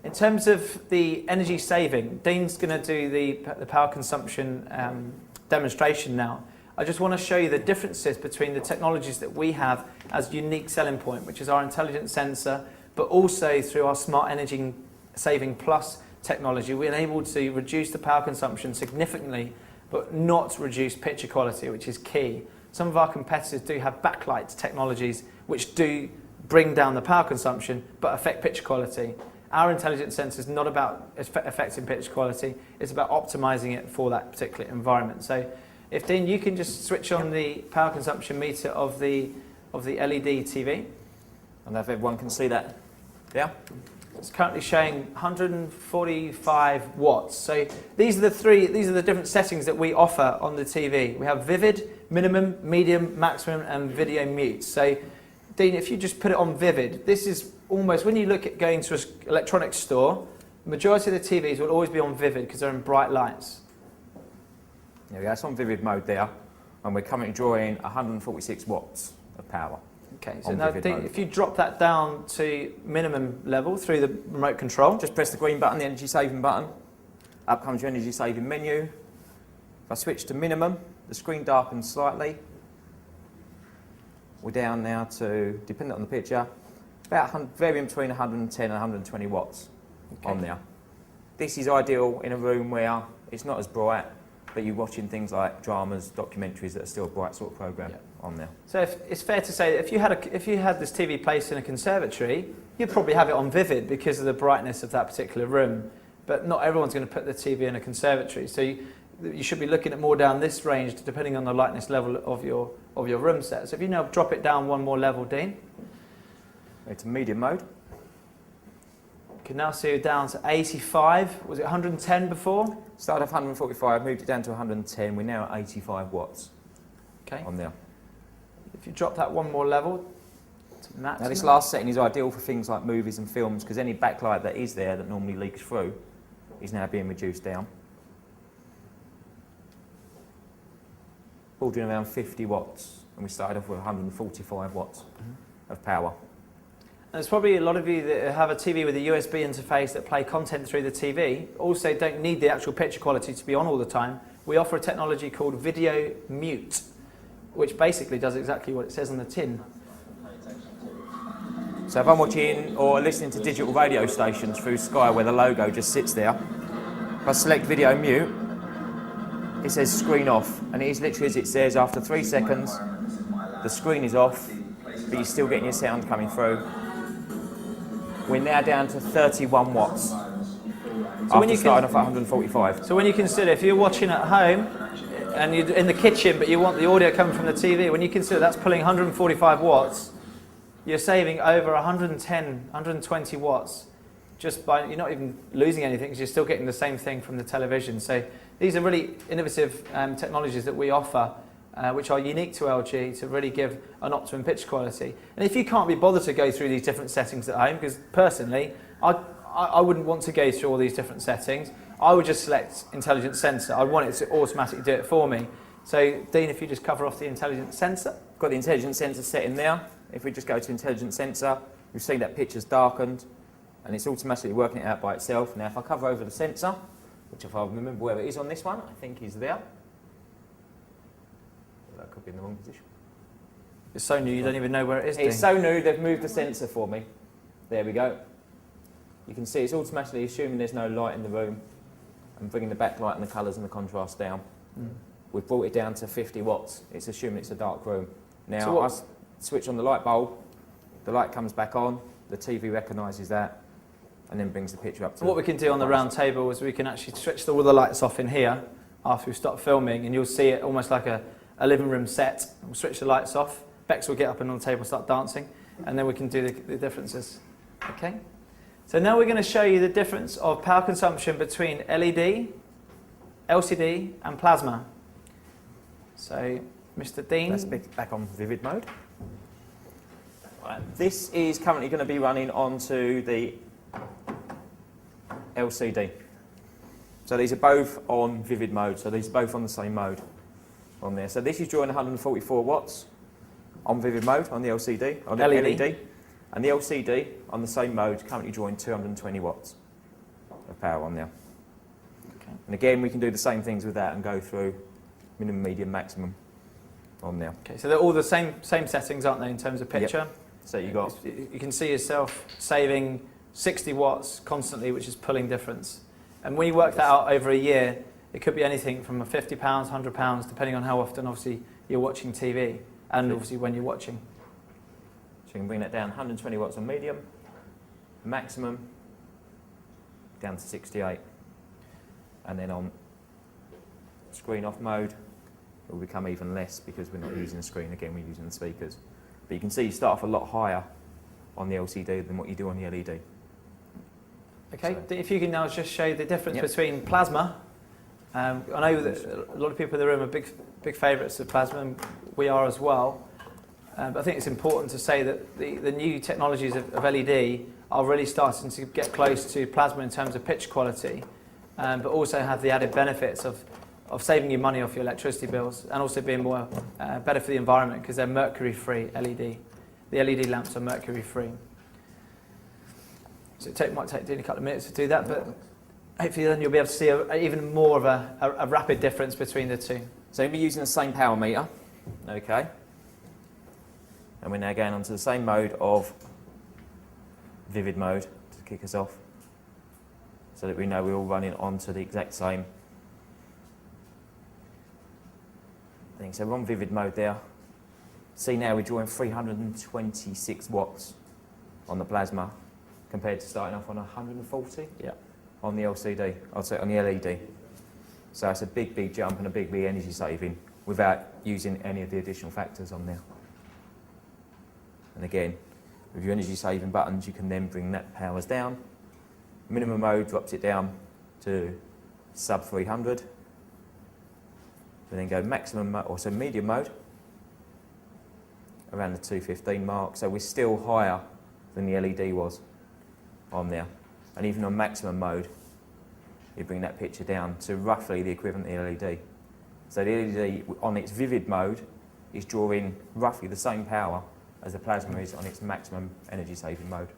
In terms of the energy saving, Dean's going to do the power consumption demonstration now. I just want to show you the differences between the technologies that we have as unique selling point, which is our intelligent sensor, but also through our smart energy saving plus technology, we're able to reduce the power consumption significantly, but not reduce picture quality, which is key. Some of our competitors do have backlight technologies which do bring down the power consumption, but affect picture quality. Our intelligent sensor is not about affecting picture quality, it's about optimizing it for that particular environment. So if Dean, you can just switch on the power consumption meter of the LED TV. And if everyone can see that. Yeah? It's currently showing 145 watts. So these are the different settings that we offer on the TV. We have vivid, minimum, medium, maximum, and video mute. So Dean, if you just put it on vivid, this is almost, when you look at going to an electronics store, the majority of the TVs will always be on vivid because they're in bright lights. There we go, it's on vivid mode there, and we're currently drawing 146 watts of power. Okay, so now Dean, if you drop that down to minimum level through the remote control. Just press the green button, the energy saving button. Up comes your energy saving menu. If I switch to minimum, the screen darkens slightly. We're down now to, depending on the picture, about varying between 110 and 120 watts on there. This is ideal in a room where it's not as bright, but you're watching things like dramas, documentaries that are still a bright sort of program on there. So it's fair to say that if you had this TV placed in a conservatory, you'd probably have it on vivid because of the brightness of that particular room. But not everyone's going to put the TV in a conservatory. So you should be looking at more down this range depending on the lightness level of your room set. So if you now drop it down one more level, Dean. It's medium mode. You can now see it down to 85. Was it 110 before? Started off 145, moved it down to 110. We're now at 85 watts on there. If you drop that one more level to maximum. Now this last setting is ideal for things like movies and films because any backlight that is there that normally leaks through is now being reduced down. All doing around 50 watts, and we started off with 145 watts of power. And there's probably a lot of you that have a TV with a USB interface that play content through the TV, also don't need the actual picture quality to be on all the time. We offer a technology called video mute, which basically does exactly what it says on the tin. So if I'm watching or listening to digital radio stations through Sky where the logo just sits there, if I select video mute, it says screen off, and it is literally as it says, after 3 seconds, the screen is off, but you're still getting your sound coming through. We're now down to 31 watts. So after starting off at 145. So when you consider, if you're watching at home, and you're in the kitchen, but you want the audio coming from the TV, when you consider that's pulling 145 watts, you're saving over 110, 120 watts. Just by, you're not even losing anything because you're still getting the same thing from the television. So these are really innovative technologies that we offer, which are unique to LG to really give an optimum picture quality. And if you can't be bothered to go through these different settings at home, because personally, I wouldn't want to go through all these different settings, I would just select intelligent sensor. I want it to automatically do it for me. So Dean, if you just cover off the intelligent sensor. Got the intelligent sensor set in there. If we just go to intelligent sensor, you'll see that picture's darkened and it's automatically working it out by itself. Now if I cover over the sensor, which if I remember where it is on this one, I think is there. That could be in the wrong position. It's so new you don't even know where it is. It's so new they've moved the sensor for me. There we go. You can see it's automatically assuming there's no light in the room and bringing the backlight and the colours and the contrast down. We've brought it down to 50 watts. It's assuming it's a dark room. Now so I switch on the light bulb, the light comes back on, the TV recognises that and then brings the picture up to what we can do on the round table is we can actually switch all the lights off in here after we stop filming, and you'll see it almost like a living room set. We'll switch the lights off, Bex will get up and on the table and start dancing, and then we can do the differences. Okay? So now we're going to show you the difference of power consumption between LED, LCD and plasma. So, Mr. Dean. Let's be back on vivid mode. Right. This is currently going to be running onto the LCD. So these are both on vivid mode, so these are both on the same mode on there. So this is drawing 144 watts on vivid mode on the LCD, on the LED. And the LCD on the same mode currently drawing 220 watts. power on there. Okay. And again, we can do the same things with that and go through minimum, medium, maximum on there. Okay, so they're all the same settings, aren't they, in terms of picture? Yep. So you got, You can see yourself saving 60 watts constantly, which is pulling difference. And when you work that out over a year, it could be anything from £50, £100, depending on how often, obviously, you're watching TV and obviously when you're watching. so you can bring that down 120 watts on medium, maximum down to 68, and then on screen off mode it will become even less because we're not using the screen again, we're using the speakers. But you can see you start off a lot higher on the LCD than what you do on the LED. Okay, So, if you can now just show the difference between plasma. I know that a lot of people in the room are big favourites of plasma, and we are as well. But I think it's important to say that the new technologies of LED are really starting to get close to plasma in terms of pitch quality, but also have the added benefits of saving you money off your electricity bills and also being more better for the environment because they're mercury-free LED. The LED lamps are mercury-free. So it might take Dean a couple of minutes to do that, but hopefully then you'll be able to see even more of a rapid difference between the two. so you'll be using the same power meter, okay? And we're now going on to the same mode of vivid mode to kick us off, so that we know we're all running onto the exact same thing. So we're on vivid mode there. See now we're drawing 326 watts on the plasma compared to starting off on 140 on the LCD, I'd say on the LED. So it's a big jump and a big energy saving without using any of the additional factors on there. And again, with your energy saving buttons, you can then bring that powers down. Minimum mode drops it down to sub 300. We then go maximum mode, or so medium mode, around the 215 mark. So we're still higher than the LED was on there. And even on maximum mode, you bring that picture down to roughly the equivalent of the LED. So the LED on its vivid mode is drawing roughly the same power as the plasma is on its maximum energy saving mode.